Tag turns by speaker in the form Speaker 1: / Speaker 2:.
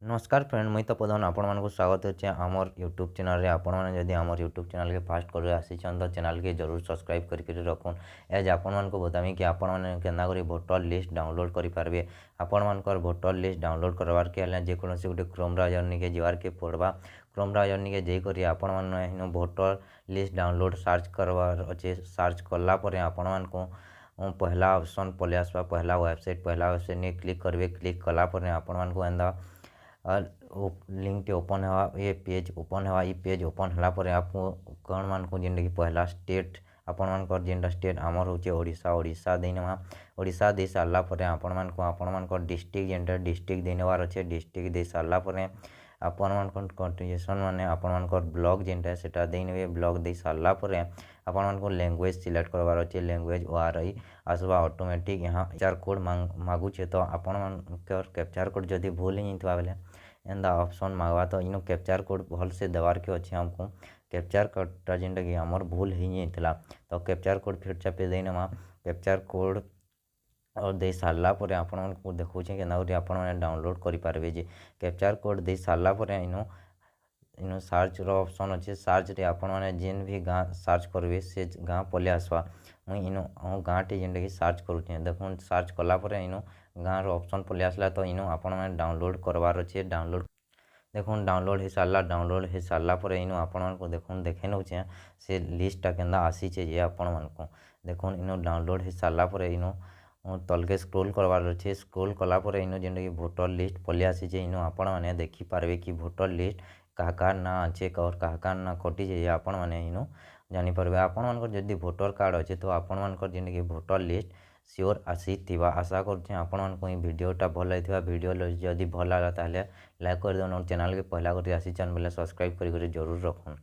Speaker 1: नमस्कार फ्रेंड मुई तो प्रधान आपण मानक स्वागत होचे आमर यूट्यूब चैनल रे आपण माने जदि आमर यूट्यूब चैनल के फास्ट कर आसीछन तो चैनल के जरूर सब्सक्राइब करके रखुन एज आपण मानक बतामी कि आपण माने केना करी वोटर लिस्ट डाउनलोड करि पारबे। आपण मानकर वोटर लिस्ट डाउनलोड करवार के हले जे कोनोसी गुटे क्रोम ब्राउजर निके जिवार के पड़बा। क्रोम ब्राउजर निके जे करी आपण माने हिनो वोटर लिस्ट डाउनलोड सर्च करवार अच्छे सर्च करला परे आपण मानको पहला ऑप्शन पले आसबा पहला वेबसाइट ने क्लिक करबे। क्लिक कला परे आपण मानको एंदा लिंक टे ओपन हवा ये पेज ओपन हवा ये पेज ओपन हला पर आपको कौन मान को जेन कि पहला स्टेट आपण मान जेनटा स्टेट आमर होचे ओडिशा देनेवा। ओडिशा दे सारला पर आपण मान डिस्ट्रिक्ट जेनटा डिस्ट्रिक्ट देनेवार अच्छे। डिस्ट्रिक्ट दे सारला पर आपण मान कंटिन्यूएशन माने आपण मान ब्लॉक जेनटा सेटा देनेबे। ब्लॉक दे सारला पर आपण मान लैंग्वेज सिलेक्ट करवार अच्छे। लैंग्वेज ओआरआई आसवा ऑटोमेटिक यहाँ कैप्चर कोड मागुचे तो आपण मान कैप्चर कोड जदि भूल ही थवा बेले एंदा ऑप्शन मांगवा तो इनो कैप्चर कोड भल से देवार के अच्छे। हमको कैप्चर कोडटा जेनटा कि हमर भूल ही नहीं थला तो कैप्चर कोड फिर चापे देनेमा। कैप्चर कोड और दे सारला पर आपण मानकु देखौछे के नाउरी आपण माने डाउनलोड करि पारबे। जे कैप्चर कोड दे सारला पर इनो सर्च रो ऑप्शन अच्छे। सर्च रे आपण माने जेन भी गाँ सर्च करबे से गाँ पले आसवा। मुई इनो गाँ टे जेनटा कि सर्च करूछे देखुन सर्च कला पर इनो गाँव ऑप्शन पले आसला तो इनो आपण माने डाउनलोड करवार अच्छे। डाउनलोड देखुन डाउनलोड हो सारला पर इनो आपण मानको देखुन देखे नौचे से लिस्टटा केंदा आसीचे जे आपण मानको देखुन इनो डाउनलोड हो सारला पर इनो तलके स्क्रोल करवार अच्छे। स्क्रोल कला पर इनो जेनटा कि वोटर लिस्ट पले आसीचे। इनो आपण माने देखि पारबे कि वोटर लिस्ट काहा ना अच्छे और काहा ना कटी जे आपण माने इनो जानि पारबे। आपण मानकर जदि वोटर कार्ड अच्छे तो आपण मानकर जेनटा कि वोटर लिस्ट सियोर आसीथिबा। आशा करछे आपण मानको ई वीडियोटा भल लागिथिबा। वीडियो जदि भल लागला ताले लाइक कर देन और चैनल के पहला करी आसीचन बेले सब्सक्राइब करी जरूर रखुन।